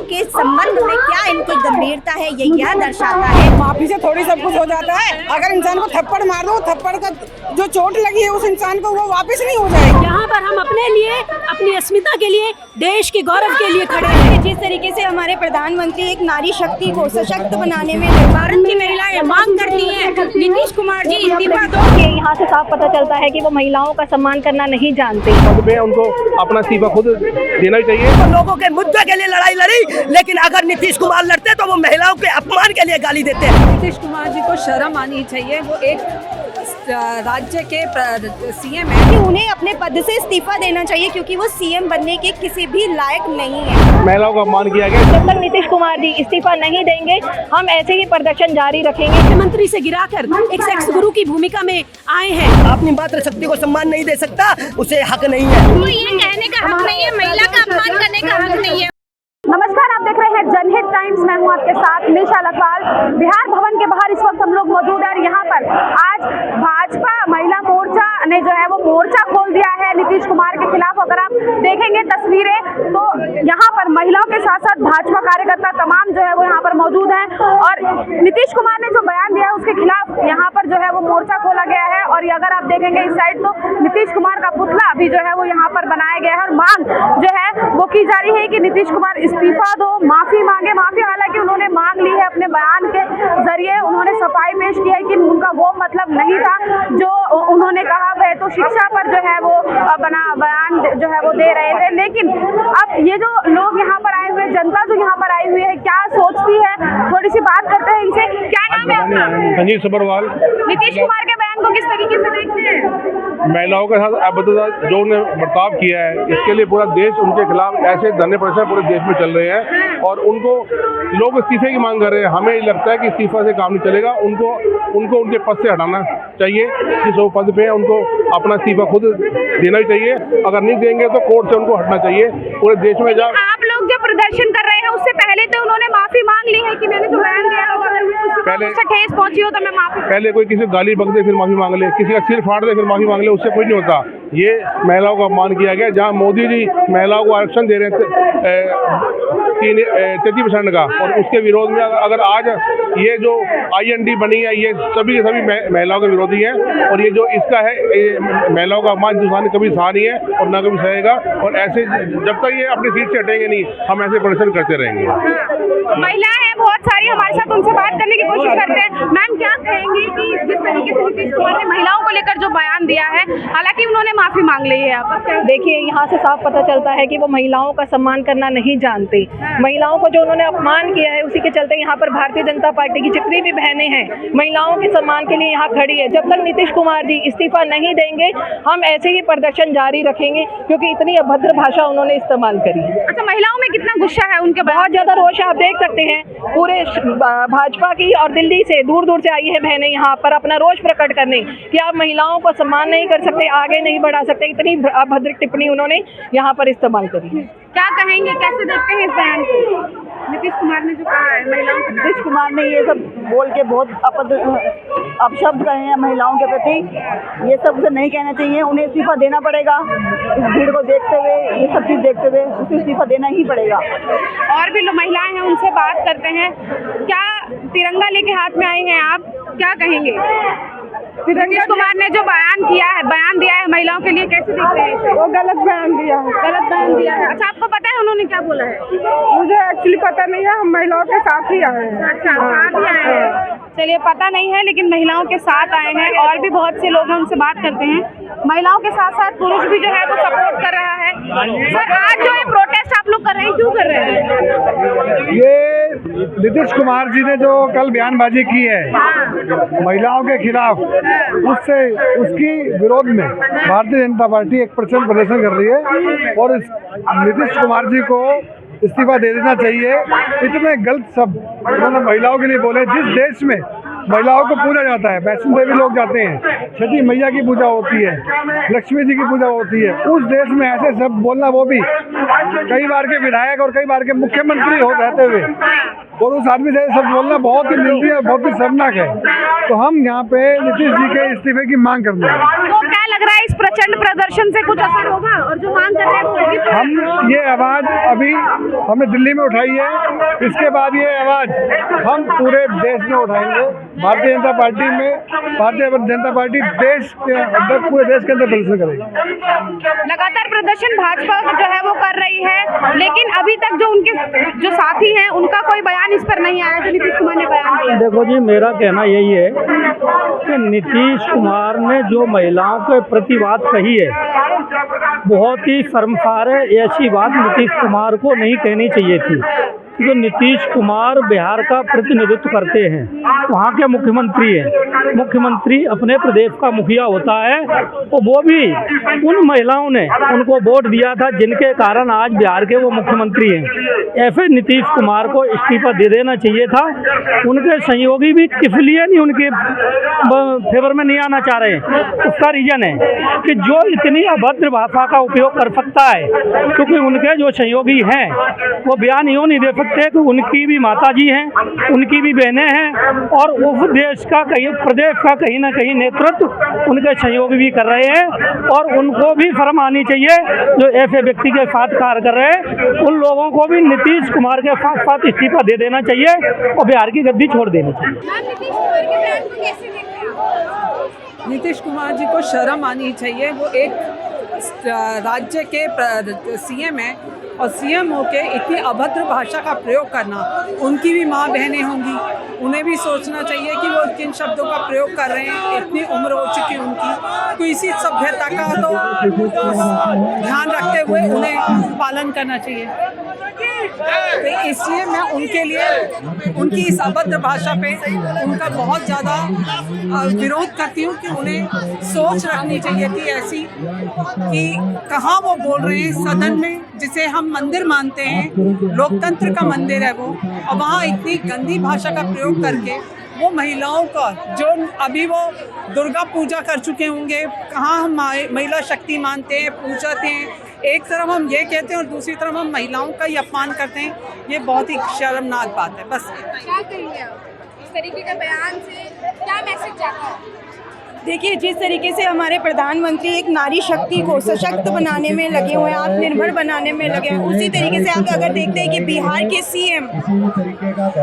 के संबंध में क्या इनकी गंभीरता है, ये यह दर्शाता है। माफी से थोड़ी सब कुछ हो जाता है। अगर इंसान को थप्पड़ मार दो, थप्पड़ का जो चोट लगी है उस इंसान को वो वापस नहीं हो जाएगी। यहाँ पर हम अपने लिए, अपनी अस्मिता के लिए, देश के गौरव के लिए खड़े हैं। जिस तरीके से हमारे प्रधानमंत्री एक नारी शक्ति को सशक्त बनाने में भारत की महिलाएं मांग करती हैं, नीतीश कुमार जी इस्तीफा दो। यहाँ से साफ पता चलता है कि वो महिलाओं का सम्मान करना नहीं जानते। पद में उनको अपना इस्तीफा खुद देना ही चाहिए। तो लोगों के मुद्दे के लिए लड़ाई लड़ी, लेकिन अगर नीतीश कुमार लड़ते तो वो महिलाओं के अपमान के लिए गाली देते हैं। नीतीश कुमार जी को शर्म आनी चाहिए। वो एक राज्य के सीएम है कि उन्हें अपने पद से इस्तीफा देना चाहिए क्योंकि वो सीएम बनने के किसी भी लायक नहीं है। महिलाओं का अपमान किया गया। जब तक नीतीश कुमार जी इस्तीफा नहीं देंगे हम ऐसे ही प्रदर्शन जारी रखेंगे। मुख्यमंत्री से गिराकर एक सेक्स गुरु की भूमिका में आए हैं। अपनी मातृशक्ति को सम्मान नहीं दे सकता, उसे हक नहीं है। तो ये कहने का हक नहीं है, महिला का अपमान करने का हक नहीं है। नमस्कार, आप देख रहे हैं जनहित टाइम्स। मैं हूं आपके साथ निशा लखवाल। बिहार भवन के बाहर इस वक्त हम लोग मौजूद हैं और यहाँ पर आज भाजपा महिला मोर्चा ने जो है वो मोर्चा खोल दिया है नीतीश कुमार के खिलाफ। अगर आप देखेंगे तस्वीरें तो यहाँ पर महिलाओं के साथ साथ भाजपा कार्यकर्ता तमाम जो है वो यहाँ पर मौजूद हैं और नीतीश कुमार ने जो बयान दिया है उसके खिलाफ यहाँ पर जो है वो मोर्चा खोला गया है। और अगर आप देखेंगे इस साइड तो नीतीश कुमार का पुतला भी जो है वो यहाँ पर बनाया गया है और मांग जो है वो की जा रही है कि नीतीश कुमार इस्तीफा दो, माफी मांगे। माफी हालांकि उन्होंने मांग ली है, अपने बयान के जरिए उन्होंने सफाई पेश की है कि उनका वो मतलब नहीं था जो उन्होंने कहा है। तो शिक्षा पर जो है वो बना बयान जो है वो दे रहे थे। लेकिन अब ये जो लोग यहाँ पर आए हुए, जनता जो यहाँ पर आई हुई है, क्या सोचती है, थोड़ी सी बात करते हैं इनसे। क्या नाम है आपका? संजीव सब्रवाल। नीतीश कुमार के बयान को किस तरीके से देखते हैं? महिलाओं के साथ अभद्रता जो उन्होंने बर्ताव किया है, इसके लिए पूरा देश उनके खिलाफ ऐसे धरने प्रदर्शन पूरे देश में चल रहे हैं और उनको लोग इस्तीफे की मांग कर रहे हैं। हमें लगता है कि इस्तीफा से काम नहीं चलेगा। उनको उनके पद से हटाना चाहिए। जिस वो पद पे है उनको अपना इस्तीफा खुद देना ही चाहिए। अगर नहीं देंगे तो कोर्ट से उनको हटना चाहिए। पूरे देश में जब आप लोग जो प्रदर्शन कर रहे हैं उससे पहले तो उन्होंने माफी मांग ली है कि मैंने जो बयान दिया है अगर किसी को ठेस पहुंची हो तो मैं माफी। पहले कोई किसी गाली बक दे फिर माफी मांग ले, किसी का सिर फाड़ दे फिर माफी मांग ले, उससे कुछ नहीं होता। ये महिलाओं का अपमान किया गया। जहाँ मोदी जी महिलाओं को आरक्षण दे रहे हैं 33% का, और उसके विरोध में अगर आज ये जो IND बनी है ये सभी के सभी महिलाओं के विरोधी हैं। और ये जो इसका है महिलाओं का अपमान हिंदुस्तान ने कभी सहा नहीं है और ना कभी सहेगा। और ऐसे जब तक ये अपनी सीट से हटेंगे नहीं, हम ऐसे प्रदर्शन करते रहेंगे। महिलाएं हैं बहुत सारी हमारे साथ, उनसे बात करने की कोशिश करते हैं। मैम, क्या कहेंगी कि जिस तरीके से नीतीश कुमार ने महिलाओं को लेकर जो बयान दिया है, हालांकि उन्होंने माफी मांग ली है, आप देखिए यहाँ से साफ पता चलता है कि वो महिलाओं का सम्मान करना नहीं जानते। महिलाओं को जो उन्होंने अपमान किया है उसी के चलते यहाँ पर भारतीय जनता पार्टी की जितनी भी बहनें हैं महिलाओं के सम्मान के लिए यहाँ खड़ी है। जब तक नीतीश कुमार जी इस्तीफा नहीं देंगे हम ऐसे ही प्रदर्शन जारी रखेंगे क्योंकि इतनी अभद्र भाषा उन्होंने इस्तेमाल करी है। अच्छा, महिलाओं में कितना गुस्सा है उनके? बहुत ज्यादा रोष है। आप देख सकते हैं पूरे भाजपा की और दिल्ली से दूर दूर से आई है बहनें यहाँ पर अपना रोष प्रकट करने कि आप महिलाओं को सम्मान नहीं कर सकते, आगे नहीं बढ़ा सकते। इतनी अभद्र टिप्पणी उन्होंने यहाँ पर इस्तेमाल करी है। क्या कहेंगे, कैसे देखते हैं इस बयान को? नीतीश कुमार ने जो कहा है महिलाओं को, नीतीश कुमार ने ये सब बोल के बहुत अपशब्द कहे हैं महिलाओं के प्रति। ये सब उसे नहीं कहना चाहिए, उन्हें इस्तीफा देना पड़ेगा। इस भीड़ को देखते हुए, ये सब चीज़ देखते हुए उसे इस्तीफा देना ही पड़ेगा। और भी लोग महिलाएं हैं, उनसे बात करते हैं। क्या तिरंगा लेके हाथ में आई हैं आप, क्या कहेंगे? नीतीश कुमार ने जो बयान दिया है महिलाओं के लिए, कैसे देखते हैं इसे? वो गलत बयान दिया है। गलत बयान दिया है। अच्छा, आपको पता है उन्होंने क्या बोला है? मुझे एक्चुअली पता नहीं है, हम महिलाओं के साथ ही आए हैं। अच्छा, साथ ही आए हैं। चलिए, पता नहीं है लेकिन महिलाओं के साथ आए हैं। और भी बहुत से लोग हैं, उनसे बात करते हैं। महिलाओं के साथ साथ पुरुष भी जो है वो सपोर्ट कर रहा है। सर, आज जो है प्रोटेस्ट आप लोग कर रहे हैं, क्यों कर रहे हैं? ये नीतीश कुमार जी ने जो कल बयानबाजी की है महिलाओं के खिलाफ, उसकी विरोध में भारतीय जनता पार्टी 1% प्रदर्शन कर रही है और नीतीश कुमार जी को इस्तीफा दे देना चाहिए। इतने गलत शब्द उन्होंने महिलाओं के लिए बोले। जिस देश में महिलाओं को पूजा जाता है, वैष्णो देवी लोग जाते हैं, छठी मैया की पूजा होती है, लक्ष्मी जी की पूजा होती है, उस देश में ऐसे शब्द बोलना, वो भी कई बार के विधायक और कई बार के मुख्यमंत्री हो रहते हुए, और उस आदमी से शब्द बोलना बहुत ही निंदनीय है, बहुत ही शर्मनाक है। तो हम यहाँ पे नीतीश जी के इस्तीफे की मांग करते हैं। तो क्या लग रहा है इस प्रचंड प्रदर्शन से कुछ असर होगा और जो मांग कर रहे हैं वो होगी? हम ये आवाज़ अभी हमने दिल्ली में उठाई है, इसके बाद ये आवाज़ हम पूरे देश में उठाएंगे। भारतीय जनता पार्टी देश के अंदर, पूरे देश के अंदर प्रदर्शन करेगी। लगातार प्रदर्शन भाजपा जो है वो कर रही है, लेकिन अभी तक जो उनके जो साथी हैं उनका कोई बयान इस पर नहीं आया जो नीतीश कुमार ने बयान दिया। देखो जी, मेरा कहना यही है कि नीतीश कुमार ने जो महिलाओं के प्रति बात कही है बहुत ही शर्मसार है। ऐसी बात नीतीश कुमार को नहीं कहनी चाहिए थी। जो नीतीश कुमार बिहार का प्रतिनिधित्व करते हैं, वहाँ के मुख्यमंत्री हैं। मुख्यमंत्री अपने प्रदेश का मुखिया होता है, तो वो भी उन महिलाओं ने उनको वोट दिया था जिनके कारण आज बिहार के वो मुख्यमंत्री हैं। ऐसे नीतीश कुमार को इस्तीफा दे देना चाहिए था। उनके सहयोगी भी किस लिए नहीं उनके फेवर में नहीं आना चाह रहे हैं, उसका रीज़न है कि जो इतनी अभद्र भाषा का उपयोग कर सकता है, क्योंकि उनके जो सहयोगी हैं वो बयान यूँ नहीं दे सकते कि उनकी भी माताजी हैं, उनकी भी बहनें हैं, और उस देश का प्रदेश का कहीं ना कहीं नेतृत्व उनके सहयोगी भी कर रहे हैं। और उनको भी शर्म आनी चाहिए जो ऐसे व्यक्ति के साथ कार्य कर रहे हैं। उन लोगों को भी नीतीश कुमार के साथ साथ इस्तीफा दे देना चाहिए और बिहार की गद्दी छोड़ देनी चाहिए। नीतीश कुमार जी को शर्म आनी चाहिए। वो एक राज्य के सीएम है और सीएम होके इतनी अभद्र भाषा का प्रयोग करना, उनकी भी माँ बहनें होंगी, उन्हें भी सोचना चाहिए कि वो किन शब्दों का प्रयोग कर रहे हैं। इतनी उम्र हो चुकी उनकी, तो इसी सभ्यता का तो ध्यान रखते हुए उन्हें पालन करना चाहिए। तो इसलिए मैं उनके लिए उनकी इस अभद्र भाषा पे उनका बहुत ज़्यादा विरोध करती हूँ कि उन्हें सोच रखनी चाहिए थी ऐसी कि कहाँ वो बोल रहे हैं सदन में, जिसे हम मंदिर मानते हैं, लोकतंत्र का मंदिर है वो, और वहाँ इतनी गंदी भाषा का प्रयोग करके वो महिलाओं का, जो अभी वो दुर्गा पूजा कर चुके होंगे, कहाँ हम महिला शक्ति मानते हैं, पूजाते हैं। एक तरफ हम ये कहते हैं और दूसरी तरफ हम महिलाओं का ही अपमान करते हैं। ये बहुत ही शर्मनाक बात है। बस क्या कहेंगे आप इस तरीके का बयान से, क्या मैसेज जाता है? देखिए, जिस तरीके से हमारे प्रधानमंत्री एक नारी शक्ति को सशक्त बनाने में लगे हुए हैं, आत्मनिर्भर बनाने में लगे हैं, उसी तरीके से आप अगर देखते हैं कि बिहार के सीएम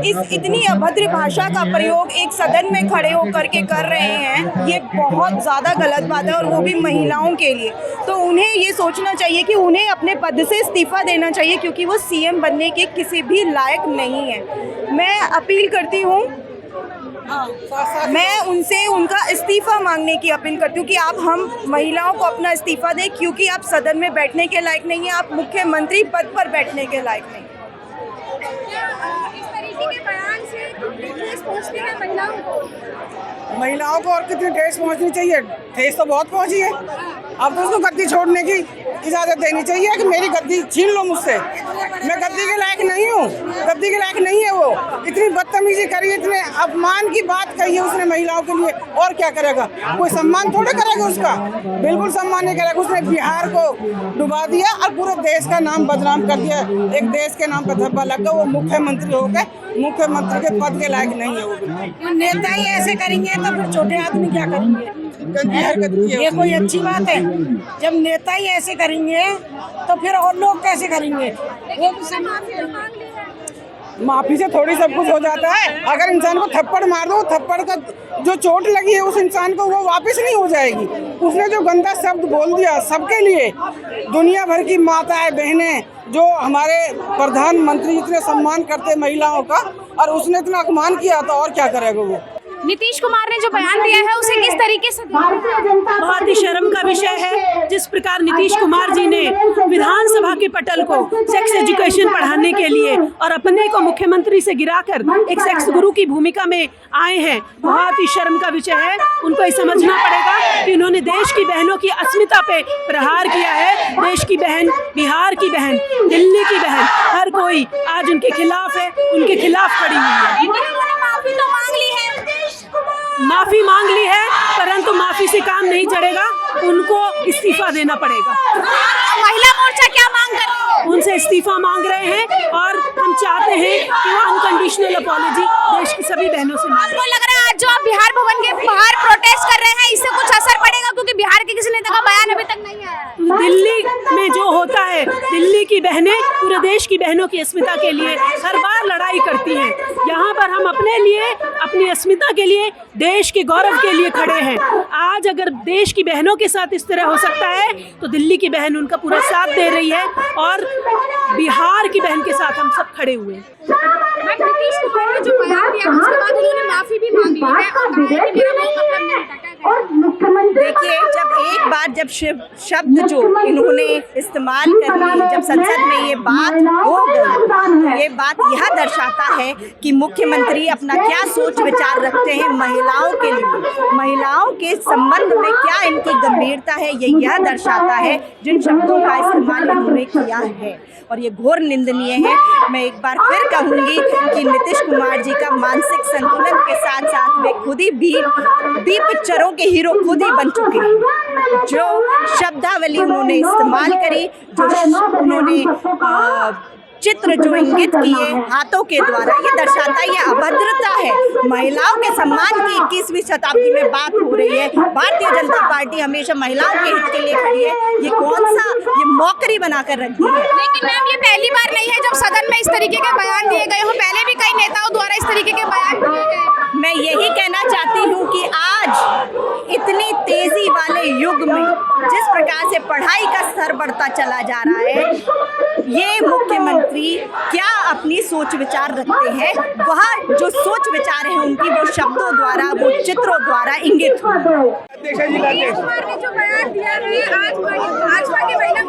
इस इतनी अभद्र भाषा का प्रयोग एक सदन में खड़े होकर के कर रहे हैं, ये बहुत ज़्यादा गलत बात है, और वो भी महिलाओं के लिए। तो उन्हें ये सोचना चाहिए कि उन्हें अपने पद से इस्तीफा देना चाहिए, क्योंकि वो सीएम बनने के किसी भी लायक नहीं है। मैं अपील करती हूँ, मैं उनसे उनका इस्तीफा मांगने की अपील करती हूँ कि आप हम महिलाओं को अपना इस्तीफा दें, क्योंकि आप सदन में बैठने के लायक नहीं हैं, आप मुख्यमंत्री पद पर बैठने के लायक नहीं। इस तरीके के बयान से ठेस पहुंचती है महिलाओं को और कितनी ठेस पहुंचनी चाहिए? ठेस तो बहुत पहुंची है। अब तो उसको गद्दी छोड़ने की इजाज़त देनी चाहिए कि मेरी गद्दी छीन लो मुझसे, मैं गद्दी के लायक नहीं हूँ। गद्दी के लायक नहीं है वो। इतनी बदतमीजी करी, इतने अपमान की बात कही है उसने महिलाओं के लिए, और क्या करेगा? कोई सम्मान थोड़े करेगा उसका, बिल्कुल सम्मान नहीं करेगा। उसने बिहार को डुबा दिया और पूरे देश का नाम बदनाम कर दिया। एक देश के नाम पर धब्बा लग गया। वो मुख्यमंत्री हो गए, मुख्यमंत्री के पद के लायक नहीं है वो। नेता ही ऐसे करेंगे तो फिर छोटे आदमी क्या करेंगे? ये कोई अच्छी बात है? जब नेता ही ऐसे करेंगे तो फिर और लोग कैसे करेंगे? माफी से थोड़ी सब कुछ हो जाता है। अगर इंसान को थप्पड़ मार दो, थप्पड़ का जो चोट लगी है उस इंसान को वो वापस नहीं हो जाएगी। उसने जो गंदा शब्द बोल दिया सबके लिए, दुनिया भर की माताएं बहनें जो हमारे प्रधानमंत्री इतने सम्मान करते महिलाओं का, और उसने इतना अपमान किया, तो और क्या करेगा वो? नीतीश कुमार ने जो बयान दिया है उसे किस तरीके से बहुत ही शर्म का विषय है जिस प्रकार नीतीश कुमार जी ने विधानसभा के पटल को सेक्स एजुकेशन पढ़ाने के लिए और अपने को मुख्यमंत्री से गिराकर एक सेक्स गुरु की भूमिका में आए हैं। बहुत ही शर्म का विषय है। उनको ये समझना पड़ेगा कि उन्होंने देश की बहनों की अस्मिता पे प्रहार किया है। देश की बहन, बिहार की बहन, दिल्ली की बहन, हर कोई आज उनके खिलाफ है, उनके खिलाफ खड़ी हुई है। माफी मांग ली है, परंतु माफी से काम नहीं चलेगा, उनको इस्तीफा देना पड़ेगा। महिला मोर्चा क्या मांग कर रही है? उनसे इस्तीफा मांग रहे हैं और हम चाहते हैं कि वो अनकंडीशनल अपॉलॉजी देश की सभी बहनों से मांगे। आपको लग रहा है आज जो आप बिहार भवन के बाहर प्रोटेस्ट कर रहे हैं इससे कुछ असर पड़ेगा? क्योंकि बिहार के किसी नेता का बयान अभी की बहनें पूरे देश की बहनों की अस्मिता के लिए हर बार लड़ाई करती हैं। यहाँ पर हम अपने लिए, अपनी अस्मिता के लिए, देश के गौरव के लिए खड़े हैं। आज अगर देश की बहनों के साथ इस तरह हो सकता है तो दिल्ली की बहन उनका पूरा साथ दे रही है और बिहार की बहन के साथ हम सब खड़े हुए हैं। नीतीश कुमार ने जो बयान दिया उसके बाद उन्होंने माफी भी मांगी है और कहा है कि मेरा कोई मतलब नहीं था। देखिए, जब शब्द जो इन्होंने इस्तेमाल कर लिए, जब संसद में ये बात हो गई, ये बात यह दर्शाता है कि मुख्यमंत्री अपना क्या सोच विचार रखते हैं महिलाओं के लिए, महिलाओं के संबंध में क्या इनकी गंभीरता है, ये यह दर्शाता है जिन शब्दों का इस्तेमाल इन्होंने किया है और ये घोर निंदनीय है। मैं एक बार फिर कहूँगी कि नीतीश कुमार जी का मानसिक संतुलन के साथ साथ वे खुद ही भी पिक्चरों के हीरो खुद ही बन चुके हैं। जो शब्दावली उन्होंने इस्तेमाल करी, जो उन्होंने चित्र जो इंगित किए हाथों के द्वारा, ये दर्शाता है, ये अभद्रता है। महिलाओं के सम्मान की 21वीं शताब्दी में बात हो रही है। भारतीय जनता पार्टी हमेशा महिलाओं के हित के लिए खड़ी है। ये कौन सा ये मौकरी बनाकर रखी है। लेकिन मैम, ये पहली बार नहीं है जब सदन में इस तरीके के बयान दिए गए हो, पहले भी कई नेताओं द्वारा इस तरीके के बयान दिए गए। मैं यही कहना चाहती हूँ कि आज इतनी तेजी वाले युग में जिस प्रकार से पढ़ाई का स्तर बढ़ता चला जा रहा है, ये मुख्यमंत्री क्या अपनी सोच विचार रखते हैं, वह जो सोच विचार है उनकी वो शब्दों द्वारा, वो चित्रों द्वारा इंगित हो। नीतीश कुमार ने जो बयान दिया है आज भाजपा के महिला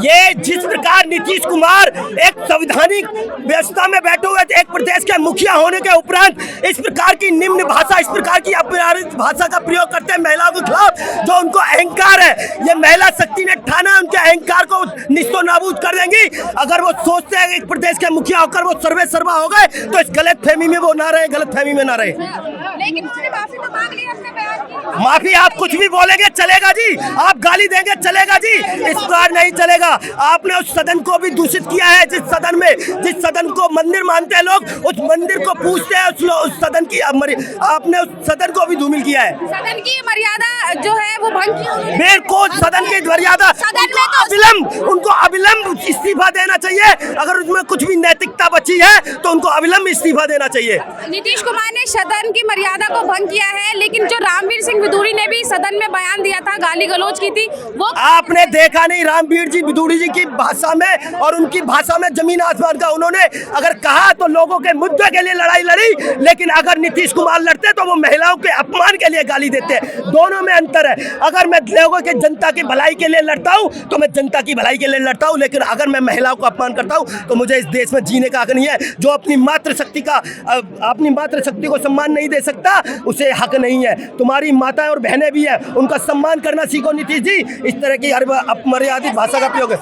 ये जिस प्रकार नीतीश कुमार एक संवैधानिक व्यवस्था में बैठे हुए एक प्रदेश के मुखिया होने के उपरांत इस प्रकार की निम्न भाषा, इस प्रकार की अपराधिक भाषा का प्रयोग करते हैं महिलाओं के खिलाफ, जो उनको अहंकार है, ये महिला शक्ति ने ठाना, उनके अहंकार को निस्तो नाबूद कर देंगी। अगर वो सोचते हैं एक प्रदेश के मुखिया होकर वो सर्वे सर्वा हो गए तो इस गलत फहमी में वो ना रहे, गलत फहमी में ना रहे। लेकिन उन्होंने माफी तो मांग ली अपने बयान की। माफी आप कुछ भी बोलेंगे चलेगा जी, आप गाली देंगे चलेगा जी, इस बार नहीं चलेगा। आपने उस सदन को भी दूषित किया है, जिस सदन को मंदिर मानते हैं लोग, उस मंदिर को पूछते हैं, उस सदन की आपने उस सदन को भी धूमिल किया है। सदन की मर्यादा जो है वो भंग की। बिल्कुल, सदन की मर्यादा, उनको अविलंब इस्तीफा देना चाहिए। अगर उसमें कुछ भी नैतिकता बची है तो उनको अविलंब इस्तीफा देना चाहिए। नीतीश कुमार ने सदन की मर्यादा को भंग किया है, लेकिन जो रामवीर सिंह विदुरी ने भी सदन में बयान दिया था, गाली गलौज की थी, वो आपने देखा नहीं। रामवीर जी विदुरी जी की भाषा में और उनकी भाषा में जमीन आसमान का। उन्होंने अगर कहा तो लोगों के मुद्दे के लिए लड़ाई लड़ी, लेकिन अगर नीतीश कुमार लड़ते तो वो महिलाओं के अपमान के लिए गाली देते। दोनों में अंतर है। अगर मैं लोगों के जनता की भलाई के लिए लड़ता हूँ तो मैं जनता की भलाई के लिए लड़ता हूँ, लेकिन अगर मैं महिलाओं को अपमान करता हूँ तो मुझे इस देश में जीने का हक नहीं है। जो अपनी मातृशक्ति को सम्मान नहीं दे सकता उसे हक नहीं है। तुम्हारी माताएं और बहनें भी हैं, उनका सम्मान करना सीखो नीतीश जी। इस तरह की अपमर्यादित भाषा का प्रयोग है।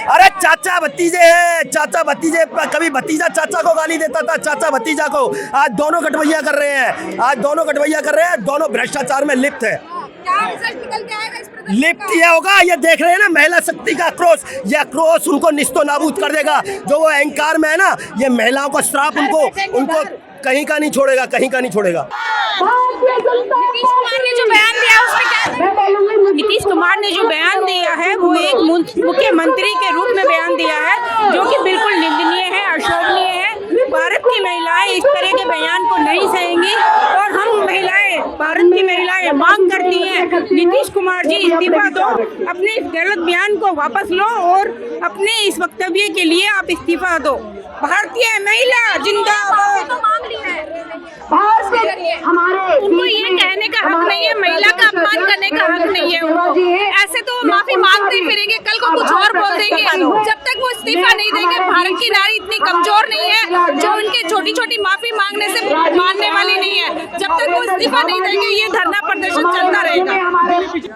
अरे चाचा भतीजे हैं, चाचा भतीजे, कभी भतीजा चाचा को गाली देता था, चाचा भतीजा को। आज दोनों गठबैया कर रहे हैं, दोनों भ्रष्टाचार में लिप्त है। लिप्त ये होगा, ये देख रहे हैं ना महिला शक्ति का आक्रोश, ये आक्रोश उनको निस्तो नाबूद कर देगा। जो वो अहंकार में है ना, ये महिलाओं का श्राप उनको कहीं का नहीं छोड़ेगा, कहीं का नहीं छोड़ेगा। नीतीश कुमार ने जो बयान दिया उसमें क्या? नीतीश कुमार ने जो बयान दिया है वो एक मुख्यमंत्री के रूप में बयान दिया है, जो कि बिल्कुल निंदनीय है, अशोभनीय है। भारत की महिलाएं इस तरह के बयान को नहीं सहेंगी और हम महिलाएं, भारत की महिलाएं मांग करती हैं नीतीश कुमार जी इस्तीफा दो, अपने इस गलत बयान को वापस लो और अपने इस वक्तव्य के लिए आप इस्तीफा दो। भारतीय महिला जिंदाबाद। उनको ये कहने का हक नहीं है, महिला का अपमान करने का हक नहीं है उनको। ऐसे तो माफी मांगते ही फिरेंगे, कल को कुछ और बोल देंगे। जब तक वो इस्तीफा नहीं देंगे, भारत की नारी इतनी कमजोर नहीं है जो उनके छोटी छोटी माफी मांगने से मानने वाली नहीं है। जब तक वो इस्तीफा नहीं देंगे, ये धरना प्रदर्शन चलता रहेगा।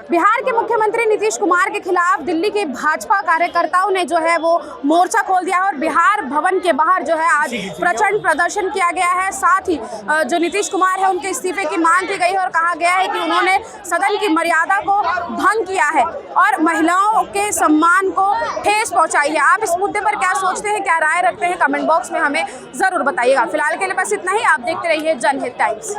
बिहार के मुख्यमंत्री नीतीश कुमार के खिलाफ दिल्ली के भाजपा कार्यकर्ताओं ने जो है वो मोर्चा खोल दिया है और बिहार भवन के बाहर जो है आज प्रचंड प्रदर्शन किया गया है। साथ ही जो नीतीश कुमार है उनके इस्तीफे की मांग की गई है और कहा गया है कि उन्होंने सदन की मर्यादा को भंग किया है और महिलाओं के सम्मान को ठेस पहुंचाई है। आप इस मुद्दे पर क्या सोचते हैं, क्या राय रखते हैं, कमेंट बॉक्स में हमें जरूर बताइएगा। फिलहाल के लिए बस इतना ही। आप देखते रहिए जनहित टाइम्स।